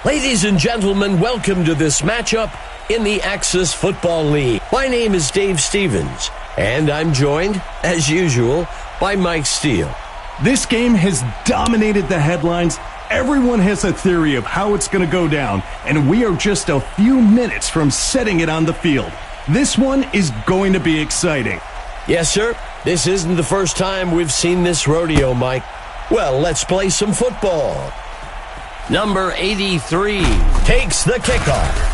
Ladies and gentlemen, welcome to this matchup in the Axis Football League. My name is Dave Stevens, and I'm joined, as usual, by Mike Steele. This game has dominated the headlines. Everyone has a theory of how it's going to go down, and we are just a few minutes from setting it on the field. This one is going to be exciting. Yes, sir. This isn't the first time we've seen this rodeo, Mike. Well, let's play some football. Number 83 takes the kickoff.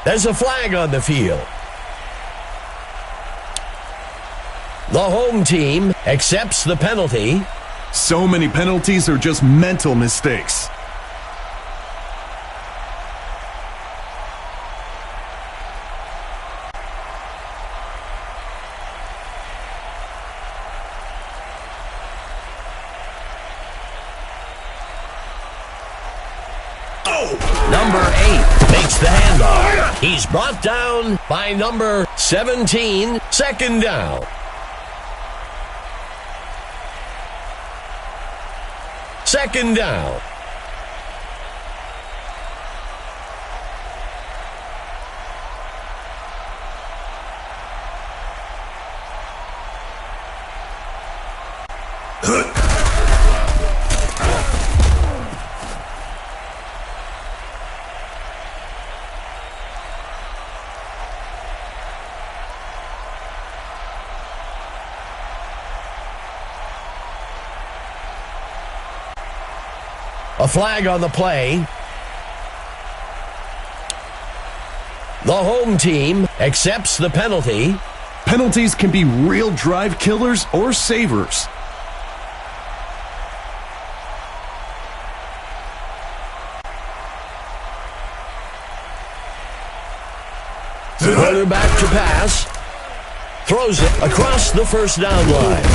There's a flag on the field. The home team accepts the penalty. So many penalties are just mental mistakes. Number 8 makes the handoff. He's brought down by number 17. Second down. Second down. A flag on the play. The home team accepts the penalty. Penalties can be real drive killers or savers. The quarterback to pass. Throws it across the first down line.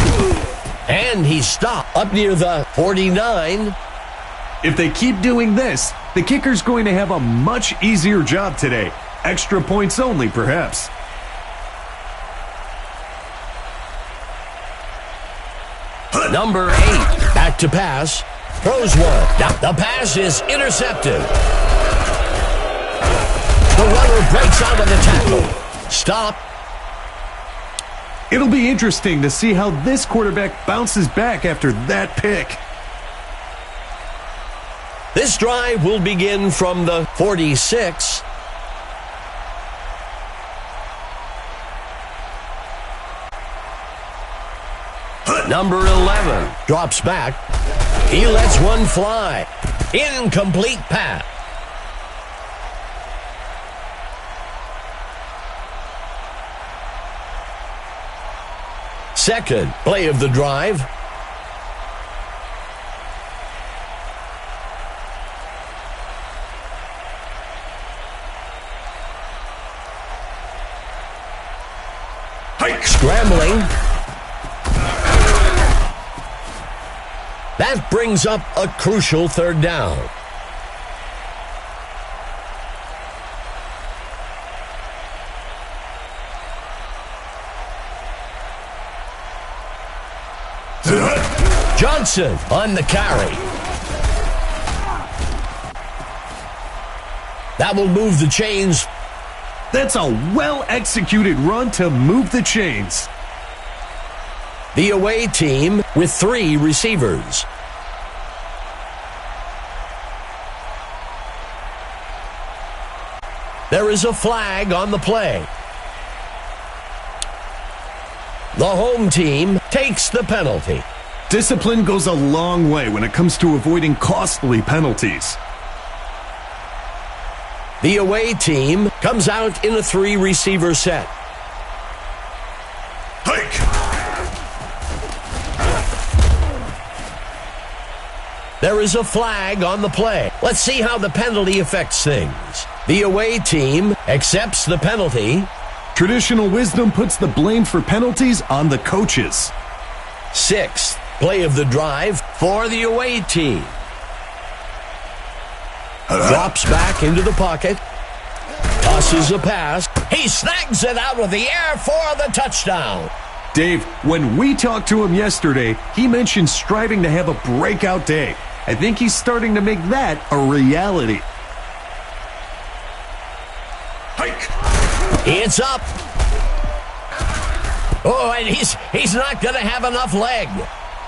And he's stopped up near the 49. If they keep doing this, the kicker's going to have a much easier job today. Extra points only, perhaps. Number 8, back to pass. Throws one. The pass is intercepted. The runner breaks out of the tackle. Stop. It'll be interesting to see how this quarterback bounces back after that pick. This drive will begin from the 46. Number 11 drops back. He lets one fly. Incomplete pass. Second play of the drive. Scrambling. That brings up a crucial third down. Johnson on the carry. That will move the chains. That's a well-executed run to move the chains. The away team with 3 receivers. There is a flag on the play. The home team takes the penalty. Discipline goes a long way when it comes to avoiding costly penalties. The away team comes out in a 3-receiver set. Hike! There is a flag on the play. Let's see how the penalty affects things. The away team accepts the penalty. Traditional wisdom puts the blame for penalties on the coaches. 6th play of the drive for the away team. Drops back into the pocket. Tosses a pass. He snags it out of the air for the touchdown. Dave, when we talked to him yesterday, he mentioned striving to have a breakout day. I think he's starting to make that a reality. It's up. Oh, and he's not going to have enough leg.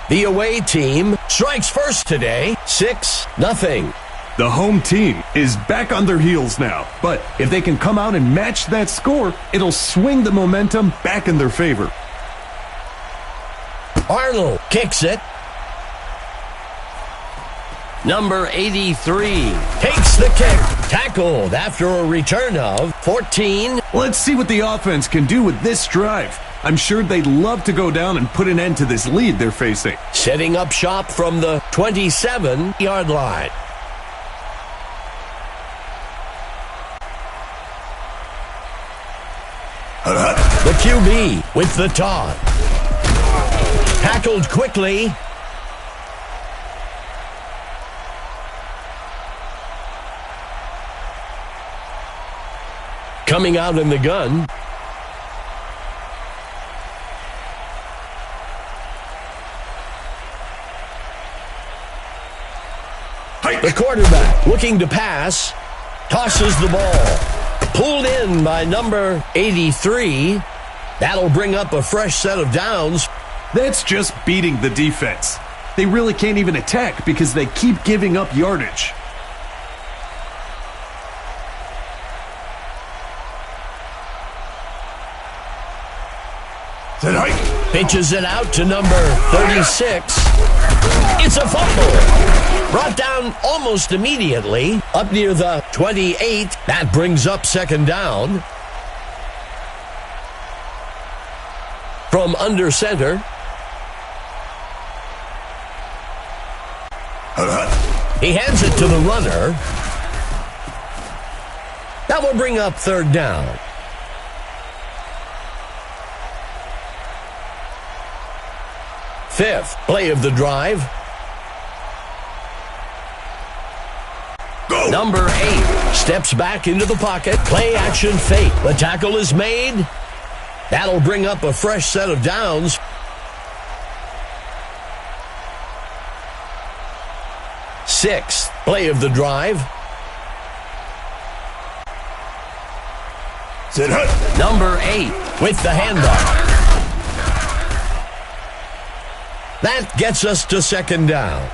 The away team strikes first today, 6-0. The home team is back on their heels now, but if they can come out and match that score, it'll swing the momentum back in their favor. Arnold kicks it. Number 83 takes the kick. Tackled after a return of 14. Let's see what the offense can do with this drive. I'm sure they'd love to go down and put an end to this lead they're facing. Setting up shop from the 27-yard line. The QB with the taunt. Tackled quickly. Coming out in the gun. The quarterback looking to pass. Tosses the ball. Pulled in by number 83. That'll bring up a fresh set of downs. That's just beating the defense. They really can't even attack because they keep giving up yardage. Pitches it out to number 36. It's a fumble. Brought down almost immediately. Up near the 28. That brings up second down. From under center. He hands it to the runner. That will bring up third down. Fifth play of the drive. Go. Number 8 steps back into the pocket. Play action fake. The tackle is made. That'll bring up a fresh set of downs. Sixth play of the drive. Number 8 with the handoff. That gets us to second down.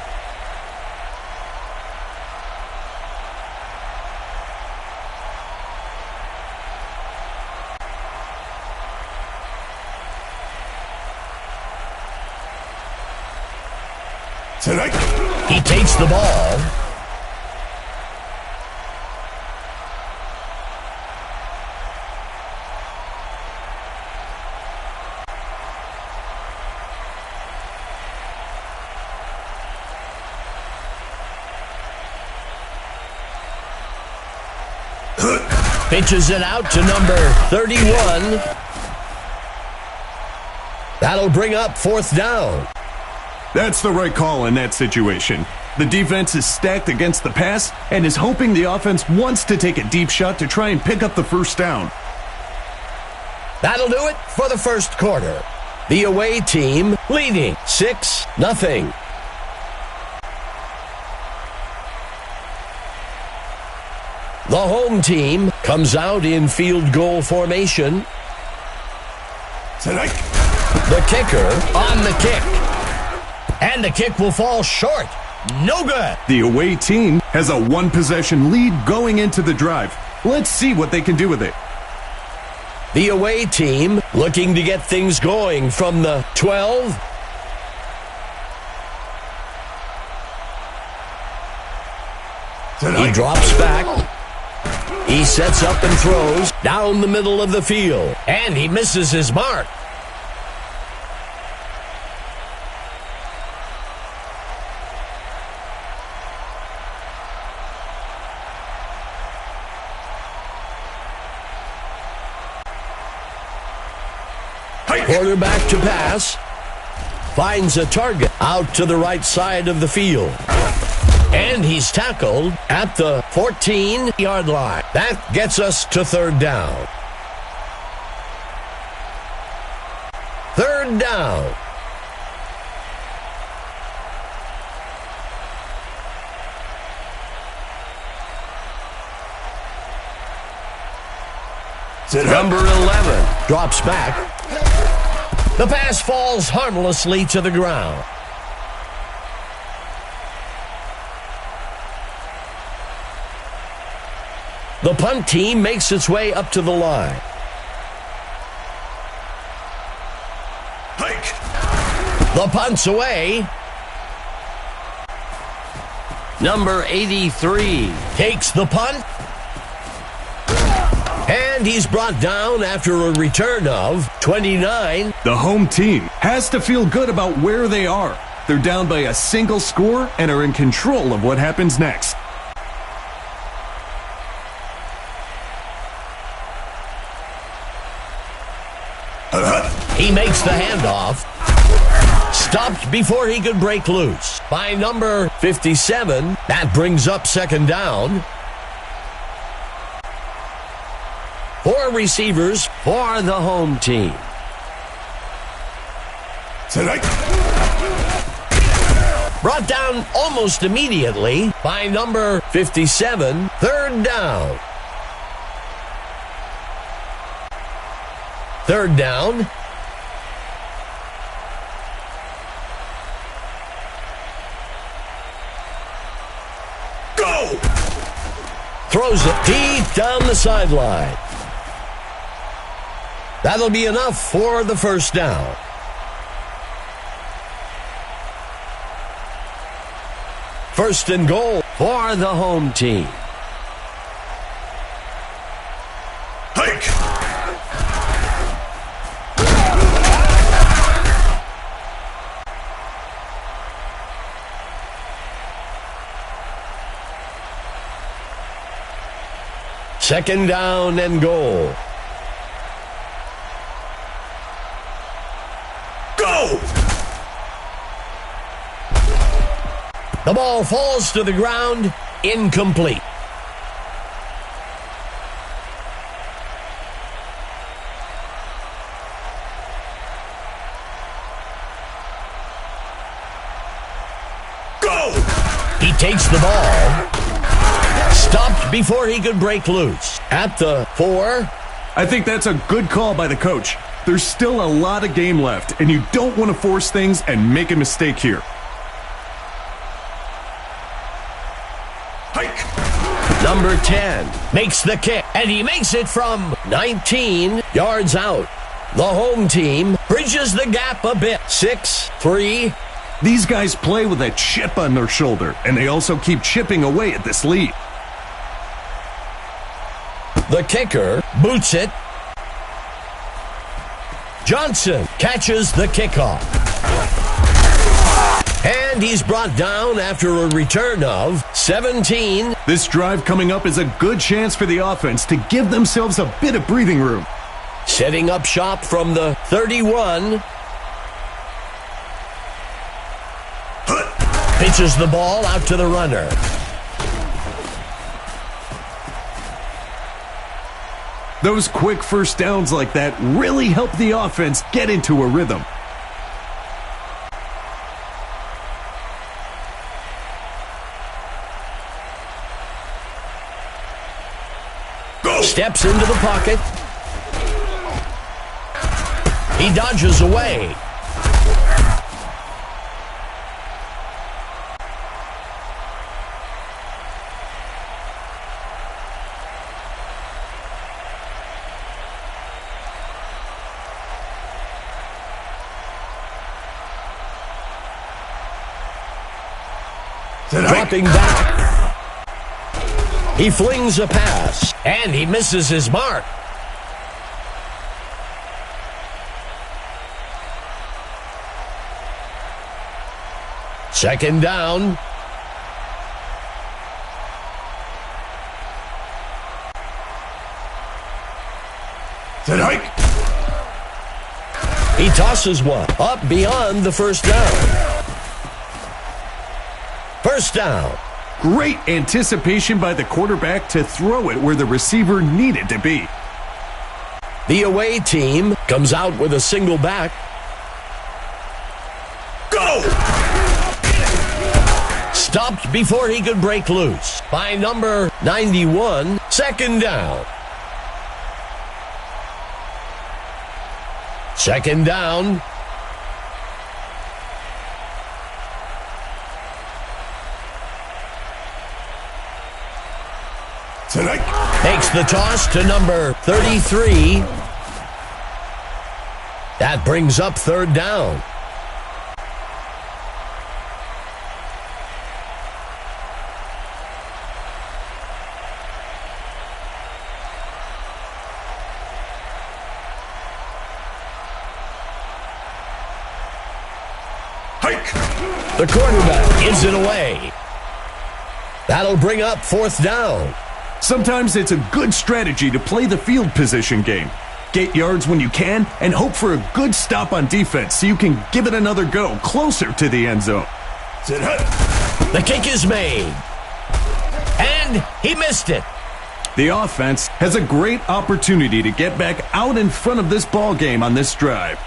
He takes the ball. Pitches it out to number 31. That'll bring up fourth down. That's the right call in that situation. The defense is stacked against the pass and is hoping the offense wants to take a deep shot to try and pick up the first down. That'll do it for the first quarter. The away team leading 6-0. The home team comes out in field goal formation. The kicker on the kick. And the kick will fall short. No good. The away team has a one-possession lead going into the drive. Let's see what they can do with it. The away team looking to get things going from the 12. He drops back. He sets up and throws down the middle of the field. And he misses his mark. Quarterback to pass. Finds a target out to the right side of the field. And he's tackled at the 14-yard line. That gets us to third down. Third down. Number 11 drops back. The pass falls harmlessly to the ground. The punt team makes its way up to the line. Hike. The punt's away. Number 83 takes the punt. And he's brought down after a return of 29. The home team has to feel good about where they are. They're down by a single score and are in control of what happens next. He makes the handoff. Stopped before he could break loose by number 57. That brings up second down. 4 receivers for the home team. Brought down almost immediately by number 57. Third down. Third down. Go! Throws it deep down the sideline. That'll be enough for the first down. First and goal for the home team. Hike! Second down and goal. The ball falls to the ground, incomplete. Go! He takes the ball. Stopped before he could break loose. At the 4. I think that's a good call by the coach. There's still a lot of game left, and you don't want to force things and make a mistake here. Number 10 makes the kick, and he makes it from 19 yards out. The home team bridges the gap a bit. 6-3. These guys play with a chip on their shoulder, and they also keep chipping away at this lead. The kicker boots it. Johnson catches the kickoff. And he's brought down after a return of 17. This drive coming up is a good chance for the offense to give themselves a bit of breathing room. Setting up shop from the 31. Pitches the ball out to the runner. Those quick first downs like that really help the offense get into a rhythm. Steps into the pocket. He dodges away. Dropping back. He flings a pass, and he misses his mark. Second down. He tosses one up beyond the first down. First down. Great anticipation by the quarterback to throw it where the receiver needed to be. The away team comes out with a single back. Go! Stopped before he could break loose by number 91, second down. Second down. Tonight. Makes the toss to number 33. That brings up third down. Hike. The quarterback gives it away. That'll bring up fourth down. Sometimes it's a good strategy to play the field position game. Get yards when you can and hope for a good stop on defense so you can give it another go closer to the end zone. The kick is made. And he missed it. The offense has a great opportunity to get back out in front of this ball game on this drive.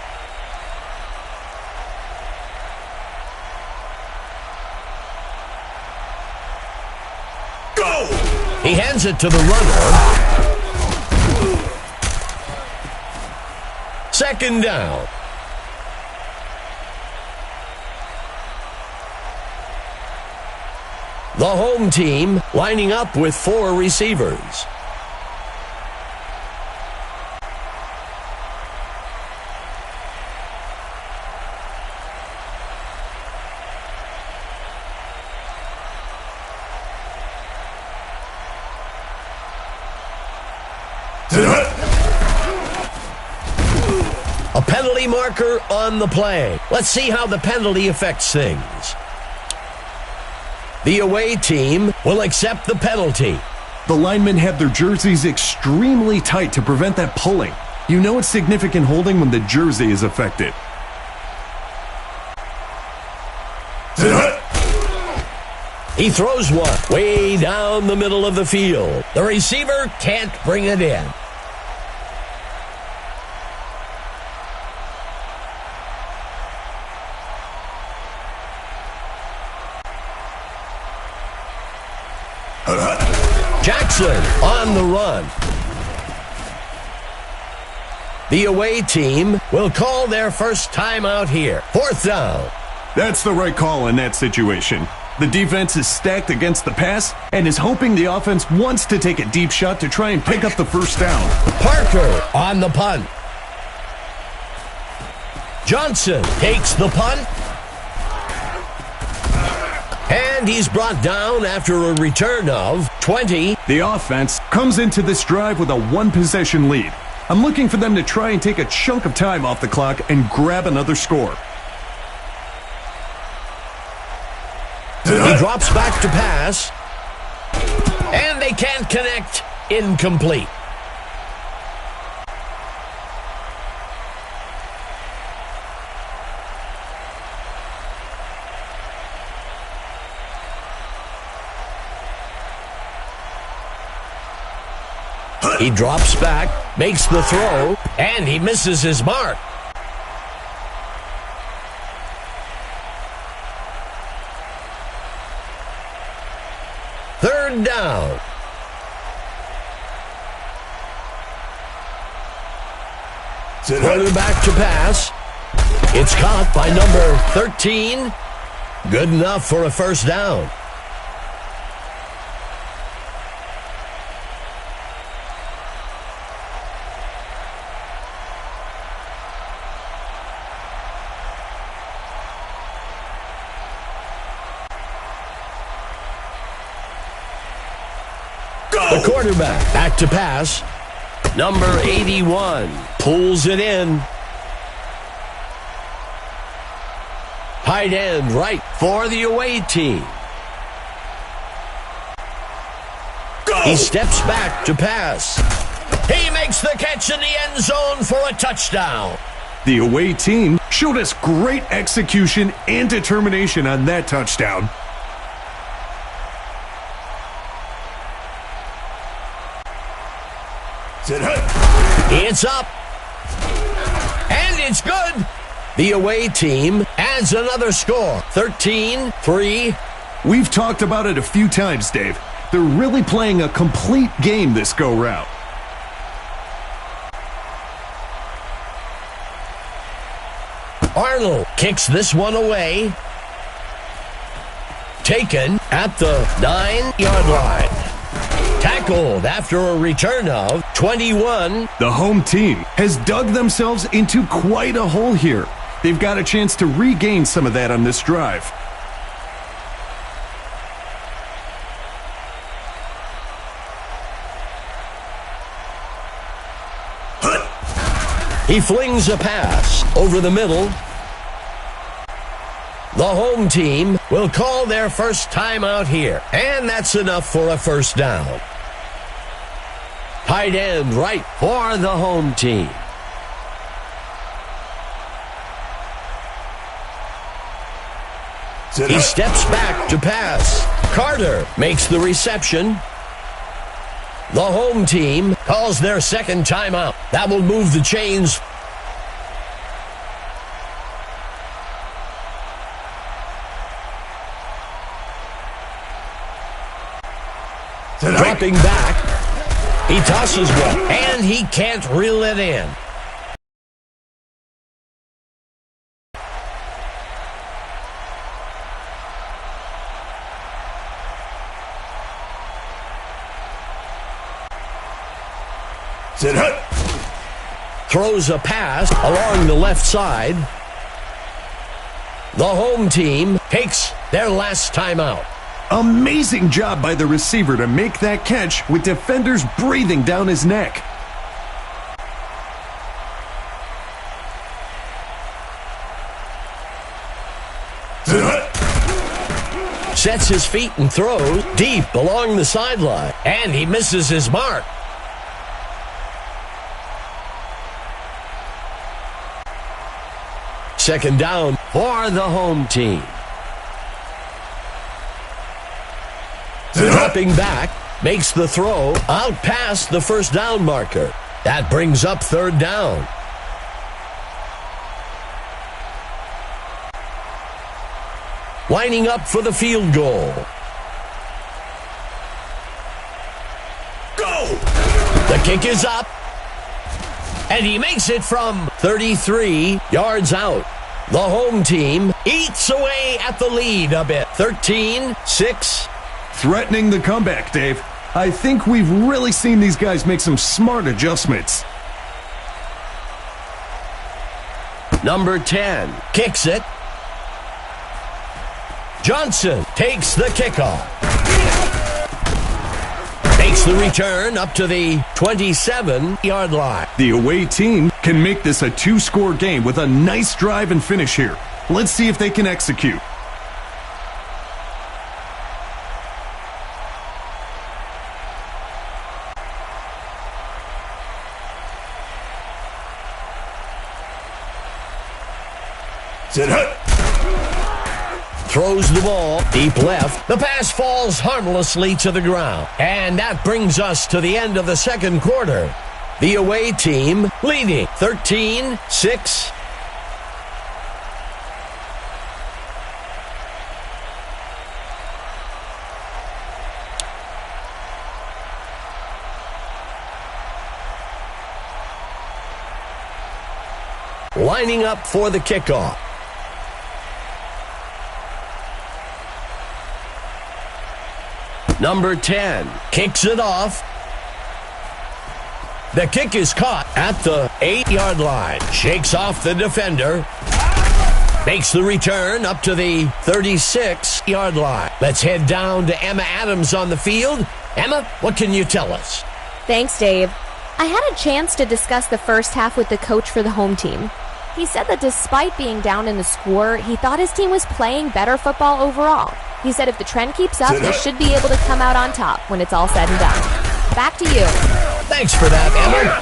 He hands it to the runner. Second down. The home team lining up with 4 receivers. A penalty marker on the play. Let's see how the penalty affects things. The away team will accept the penalty. The linemen have their jerseys extremely tight to prevent that pulling. You know it's significant holding when the jersey is affected. He throws one way down the middle of the field. The receiver can't bring it in. Jackson on the run. The away team will call their first timeout here. Fourth down. That's the right call in that situation. The defense is stacked against the pass and is hoping the offense wants to take a deep shot to try and pick up the first down. Parker on the punt. Johnson takes the punt. And he's brought down after a return of 20. The offense comes into this drive with a one-possession lead. I'm looking for them to try and take a chunk of time off the clock and grab another score. He drops back to pass. And they can't connect. Incomplete. He drops back, makes the throw, and he misses his mark. Third down. Quarterback to pass. It's caught by number 13. Good enough for a first down. The quarterback back to pass. Number 81 pulls it in. Tight end right for the away team. He steps back to pass. He makes the catch in the end zone for a touchdown. The away team showed us great execution and determination on that touchdown. It's up. And it's good. The away team adds another score, 13-3. We've talked about it a few times, Dave. They're really playing a complete game this go-round. Arnold kicks this one away. Taken at the 9-yard line. Tackled after a return of 21. The home team has dug themselves into quite a hole here. They've got a chance to regain some of that on this drive. He flings a pass over the middle. The home team will call their first timeout here, and that's enough for a first down. Tight end right for the home team. He steps back to pass. Carter makes the reception. The home team calls their second timeout. That will move the chains. Dropping back. He tosses one, and he can't reel it in. Throws a pass along the left side. The home team takes their last timeout. Amazing job by the receiver to make that catch with defenders breathing down his neck. Sets his feet and throws deep along the sideline, and he misses his mark. Second down for the home team. Dropping back, makes the throw out past the first down marker. That brings up third down. Lining up for the field goal. Go! The kick is up. And he makes it from 33 yards out. The home team eats away at the lead a bit. 13-6. Threatening the comeback, Dave. I think we've really seen these guys make some smart adjustments. Number 10 kicks it. Johnson takes the kickoff. Makes the return up to the 27-yard line. The away team can make this a two-score game with a nice drive and finish here. Let's see if they can execute. Throws the ball deep left. The pass falls harmlessly to the ground. And that brings us to the end of the second quarter. The away team leading 13-6. Lining up for the kickoff. Number 10 kicks it off. The kick is caught at the 8-yard line. Shakes off the defender. Makes the return up to the 36-yard line. Let's head down to Emma Adams on the field. Emma, what can you tell us? Thanks, Dave. I had a chance to discuss the first half with the coach for the home team. He said that despite being down in the score, he thought his team was playing better football overall. He said if the trend keeps up, they should be able to come out on top when it's all said and done. Back to you. Thanks for that, Emma.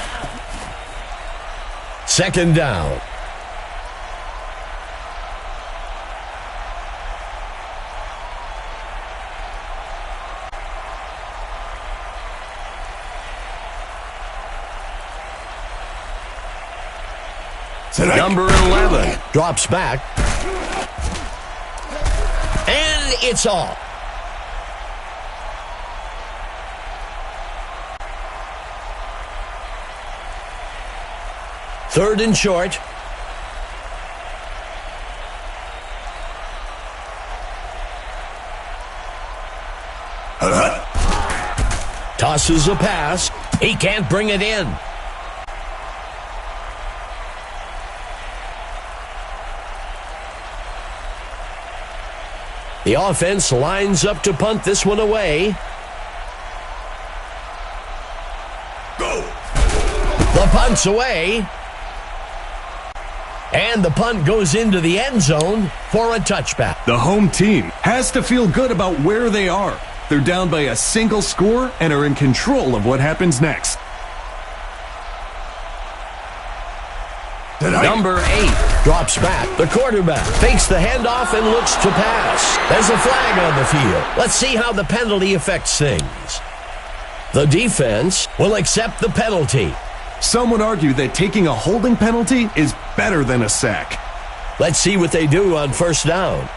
Second down. Number 11 drops back. And it's off. Third and short. Tosses a pass. He can't bring it in. The offense lines up to punt this one away. Go! The punt's away. And the punt goes into the end zone for a touchback. The home team has to feel good about where they are. They're down by a single score and are in control of what happens next. Number 8 drops back. The quarterback fakes the handoff and looks to pass. There's a flag on the field. Let's see how the penalty affects things. The defense will accept the penalty. Some would argue that taking a holding penalty is better than a sack. Let's see what they do on first down.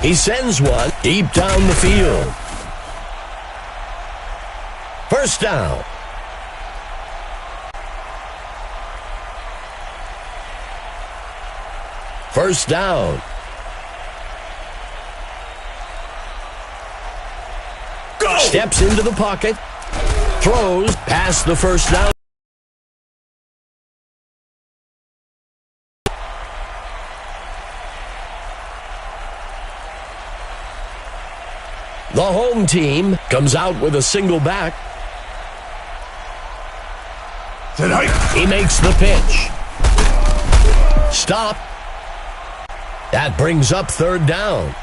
He sends one deep down the field. First down. First down. Go! Steps into the pocket. Throws past the first down. The home team comes out with a single back. He makes the pitch. Stop. That brings up third down.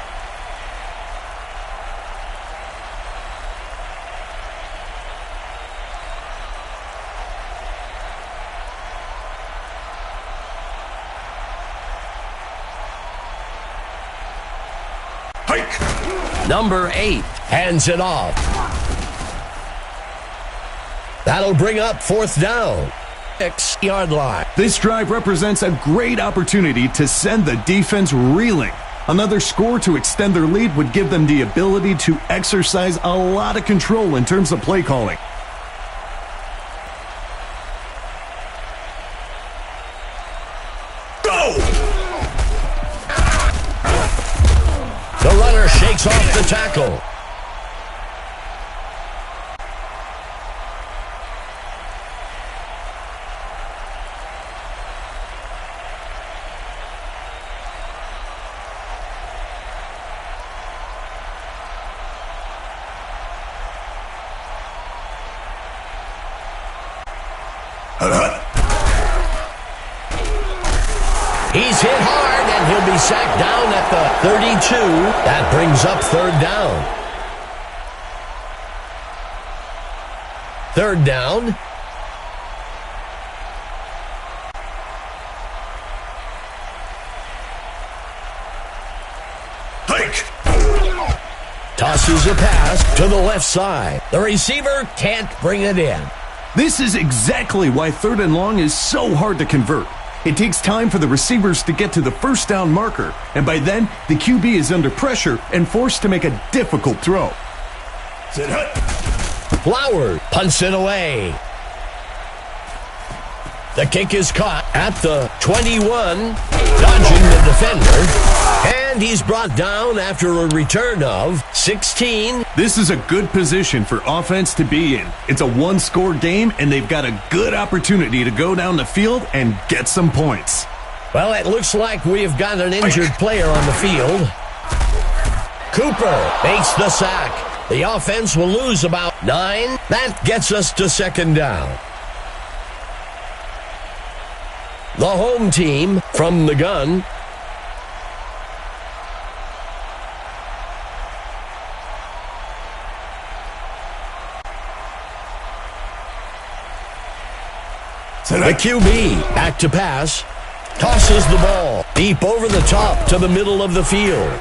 Number 8 hands it off. That'll bring up fourth down. 6-yard line. This drive represents a great opportunity to send the defense reeling. Another score to extend their lead would give them the ability to exercise a lot of control in terms of play calling. The runner shakes off the tackle. He's hit hard, and he'll be sacked down at the 32. That brings up third down. Third down. Tosses a pass to the left side. The receiver can't bring it in. This is exactly why third and long is so hard to convert. It takes time for the receivers to get to the first down marker, and by then, the QB is under pressure and forced to make a difficult throw. Flowers punts it away. The kick is caught at the 21, dodging the defender, and he's brought down after a return of 16. This is a good position for offense to be in. It's a one-score game, and they've got a good opportunity to go down the field and get some points. Well, it looks like we've got an injured player on the field. Cooper makes the sack. The offense will lose about 9. That gets us to second down. The home team from the gun. The QB back to pass. Tosses the ball deep over the top to the middle of the field.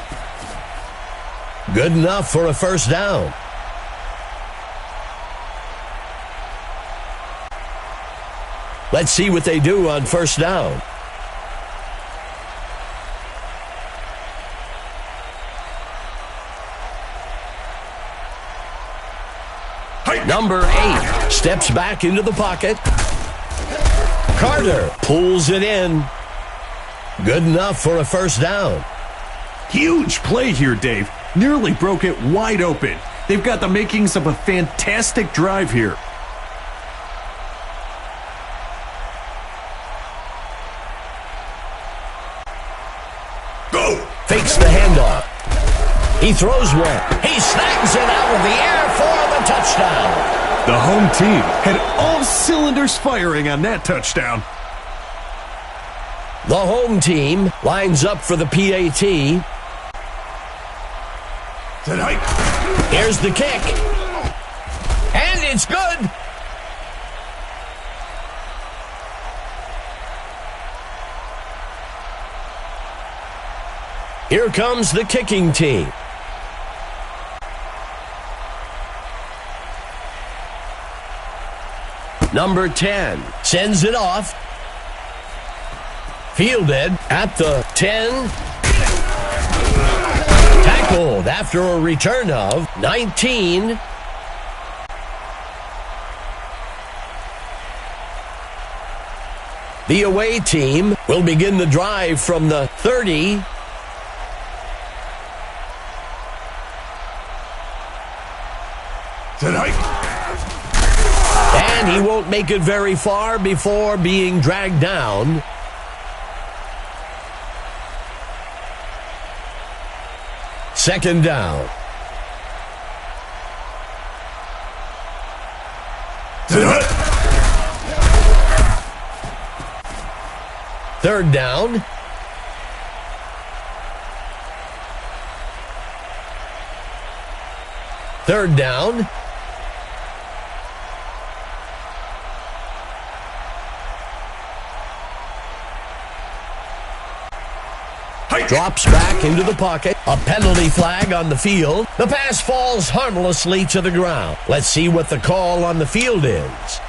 Good enough for a first down. Let's see what they do on first down. Number 8 steps back into the pocket. Carter pulls it in. Good enough for a first down. Huge play here, Dave. Nearly broke it wide open. They've got the makings of a fantastic drive here. Go! Fakes the handoff. He throws one. He snags it out of the air for the touchdown. The home team had all cylinders firing on that touchdown. The home team lines up for the PAT. Here's the kick. And it's good. Here comes the kicking team. Number 10 sends it off. Fielded at the 10. Tackled after a return of 19. The away team will begin the drive from the 30. And he won't make it very far before being dragged down. Second down. Third down. Third down. Drops back into the pocket. A penalty flag on the field. The pass falls harmlessly to the ground. Let's see what the call on the field is.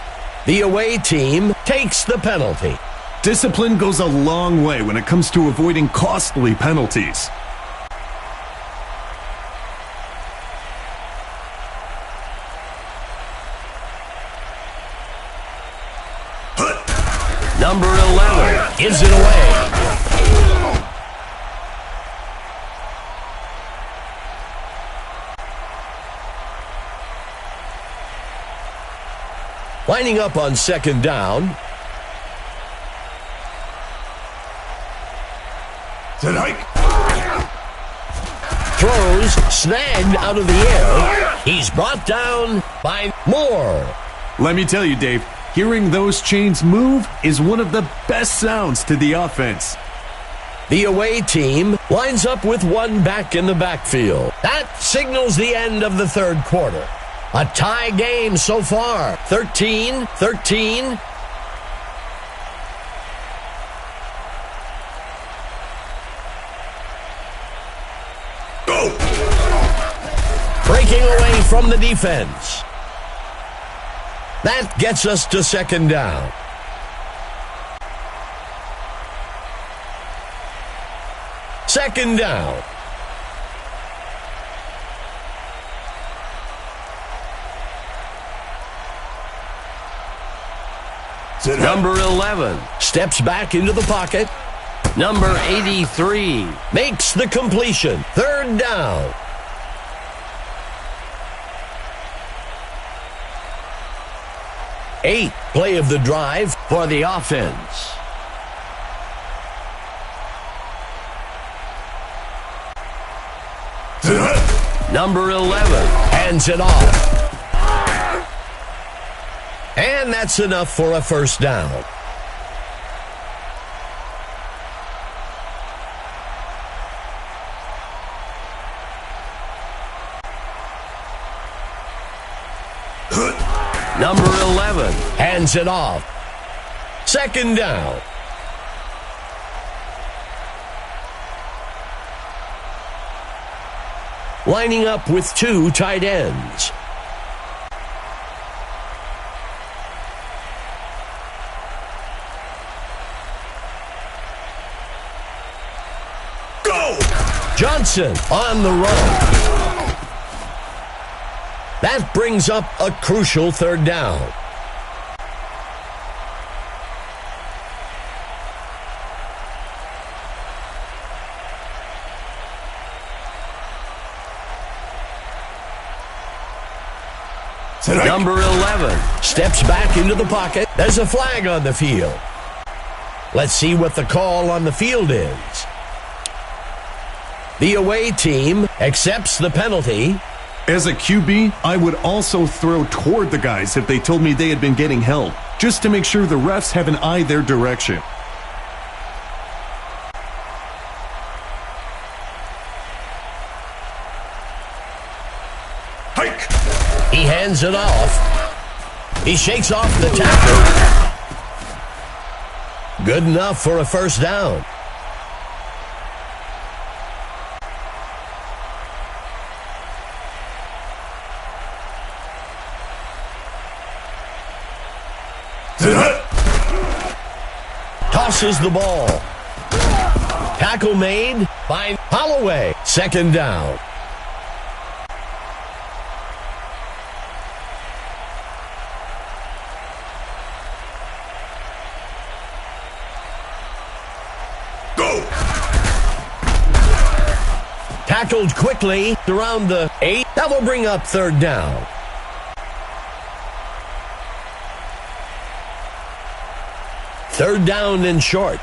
The away team takes the penalty. Discipline goes a long way when it comes to avoiding costly penalties. Number 11 gives it away. Lining up on second down. Throws, snagged out of the air. He's brought down by Moore. Let me tell you, Dave, hearing those chains move is one of the best sounds to the offense. The away team lines up with one back in the backfield. That signals the end of the third quarter. A tie game so far, 13-13. Go! Breaking away from the defense. That gets us to second down. Second down. Number 11 steps back into the pocket. Number 83 makes the completion. Third down. Eighth play of the drive for the offense. Number 11 hands it off. And that's enough for a first down. Number 11 hands it off. Second down. lining up with two tight ends. Go! Johnson on the run. That brings up a crucial third down. Number 11 steps back into the pocket. There's a flag on the field. Let's see what the call on the field is. The away team accepts the penalty. As a QB, I would also throw toward the guys if they told me they had been getting held, just to make sure the refs have an eye their direction. Hike! He hands it off. He shakes off the tackle. Good enough for a first down. Tosses the ball. Tackle made by Holloway. Second down. Go! Tackled quickly around the 8. That will bring up third down. Third down and short.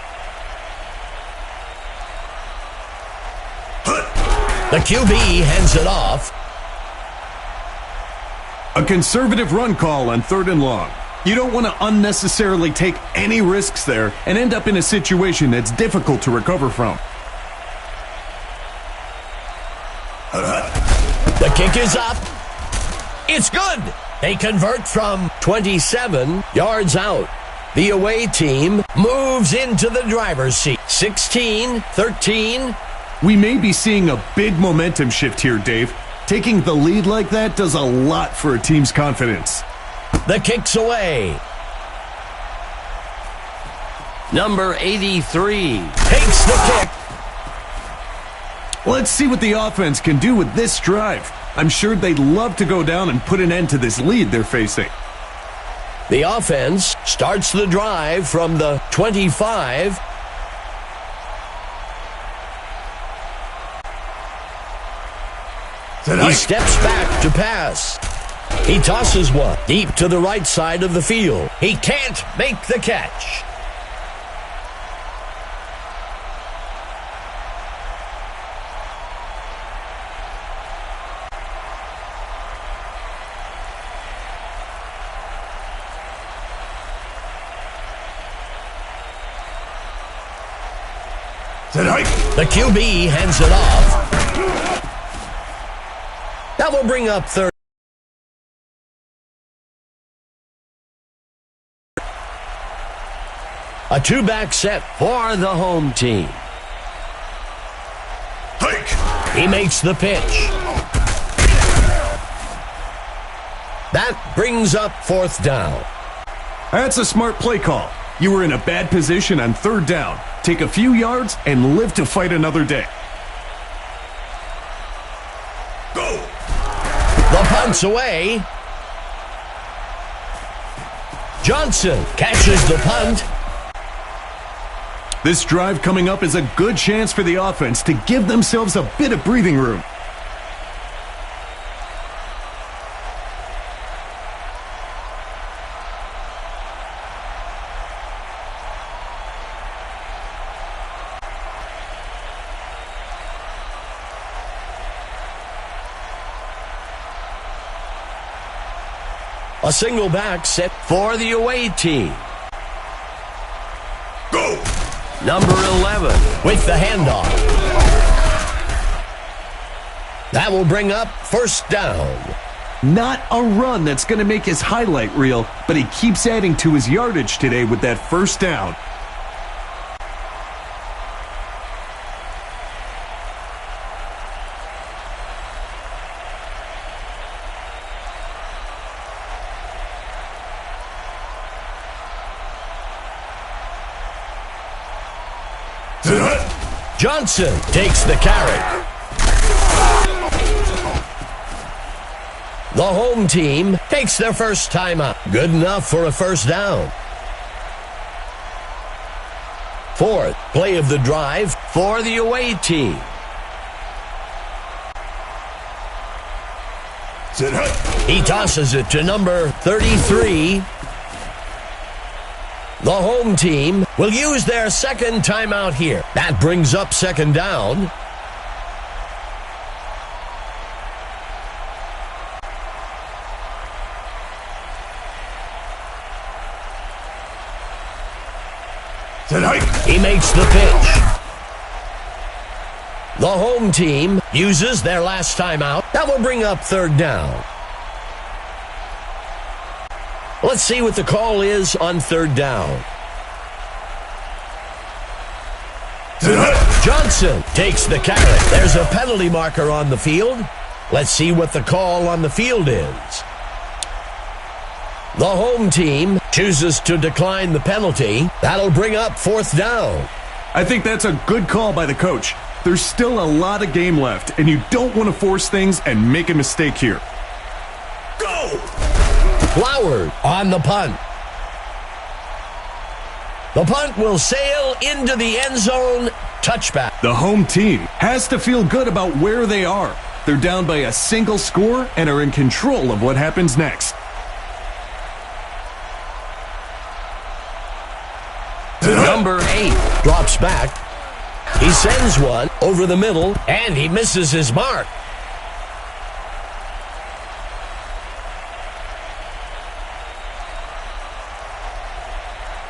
The QB hands it off. A conservative run call on third and long. You don't want to unnecessarily take any risks there and end up in a situation that's difficult to recover from. The kick is up. It's good. They convert from 27 yards out. The away team moves into the driver's seat. 16-13. We may be seeing a big momentum shift here, Dave. Taking the lead like that does a lot for a team's confidence. The kick's away. Number 83 takes the kick. Let's see what the offense can do with this drive. I'm sure they'd love to go down and put an end to this lead they're facing. The offense starts the drive from the 25. He steps back to pass. He tosses one deep to the right side of the field. He can't make the catch. The QB hands it off. That will bring up third. A two-back set for the home team. He makes the pitch. That brings up fourth down. That's a smart play call. You were in a bad position on third down. Take a few yards and live to fight another day. Go! The punt's away. Johnson catches the punt. This drive coming up is a good chance for the offense to give themselves a bit of breathing room. A single back set for the away team. Go! Number 11 with the handoff. That will bring up first down. Not a run that's going to make his highlight reel, but he keeps adding to his yardage today with that first down. Johnson takes the carry. The home team takes their first timeout. Good enough for a first down. Fourth play of the drive for the away team. He tosses it to number 33. The home team will use their second timeout here. That brings up second down. He makes the pitch. The home team uses their last timeout. That will bring up third down. Let's see what the call is on third down. Johnson takes the carry. There's a penalty marker on the field. Let's see what the call on the field is. The home team chooses to decline the penalty. That'll bring up fourth down. I think that's a good call by the coach. There's still a lot of game left, and you don't want to force things and make a mistake here. Go! Flowers on the punt. The punt will sail into the end zone. Touchback. The home team has to feel good about where they are. They're down by a single score and are in control of what happens next. Number 8 drops back. He sends one over the middle, and he misses his mark.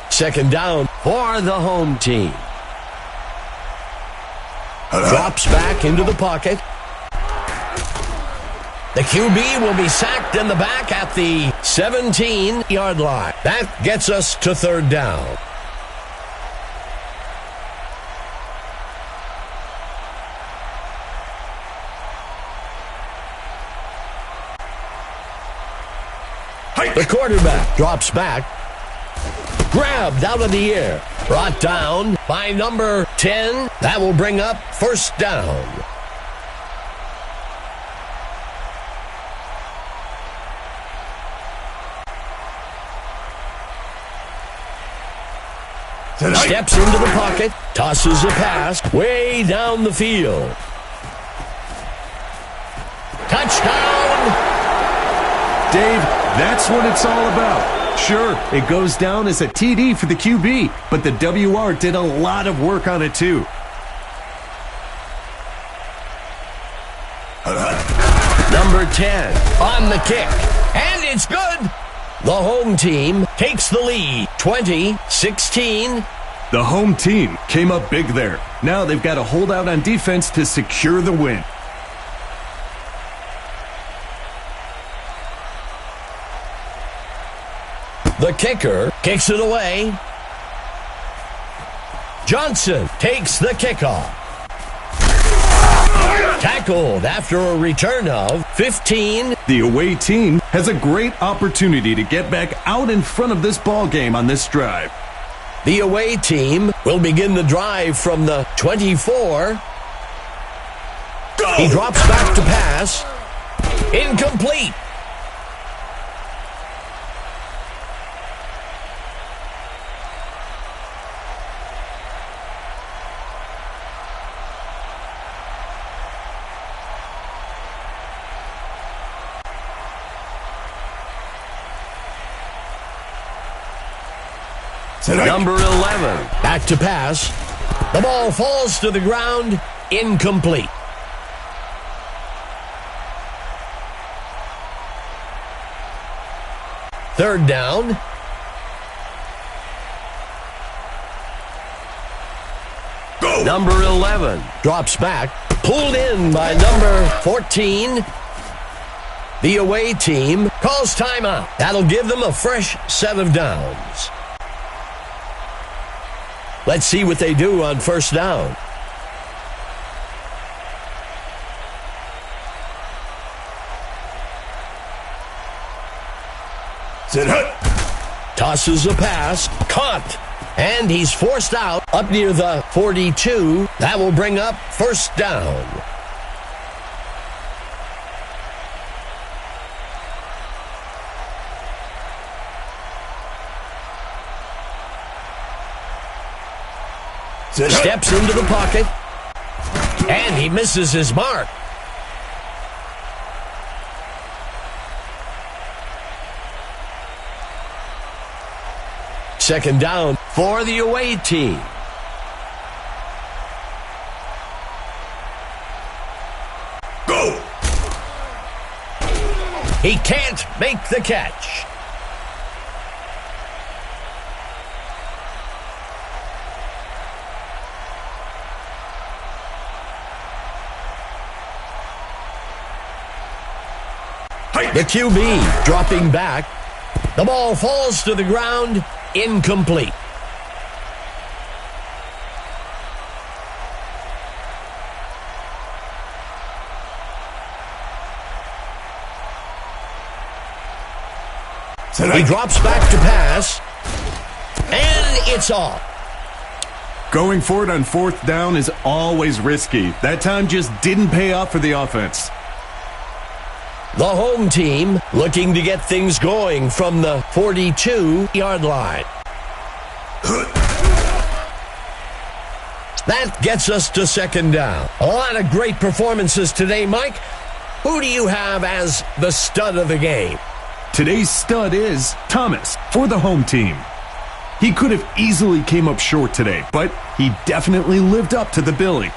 Second down for the home team. Drops back into the pocket. The QB will be sacked in the back at the 17-yard line. That gets us to third down. The quarterback drops back. Grabbed out of the air. Brought down by number 10. That will bring up first down. Steps into the pocket. Tosses a pass way down the field. Touchdown! Dave, that's what it's all about. Sure, it goes down as a TD for the QB, but the WR did a lot of work on it too. Number 10 on the kick, and it's good. The home team takes the lead, 20-16. The home team came up big there. Now they've got to hold out on defense to secure the win. The kicker kicks it away. Johnson takes the kickoff. Tackled after a return of 15. The away team has a great opportunity to get back out in front of this ball game on this drive. The away team will begin the drive from the 24. Go! He drops back to pass. Incomplete. Number 11, back to pass. The ball falls to the ground, incomplete. Third down. Go. Number 11 drops back, pulled in by number 14. The away team calls timeout. That'll give them a fresh set of downs. Let's see what they do on first down. Tosses a pass. Caught. And he's forced out up near the 42. That will bring up first down. Steps into the pocket. And he misses his mark. Second down for the away team. Go! He can't make the catch. The QB dropping back. The ball falls to the ground. Incomplete. He drops back to pass. And it's off. Going for it on fourth down is always risky. That time just didn't pay off for the offense. The home team looking to get things going from the 42-yard line. That gets us to second down. A lot of great performances today, Mike. Who do you have as the stud of the game? Today's stud is Thomas for the home team. He could have easily came up short today, but he definitely lived up to the billing.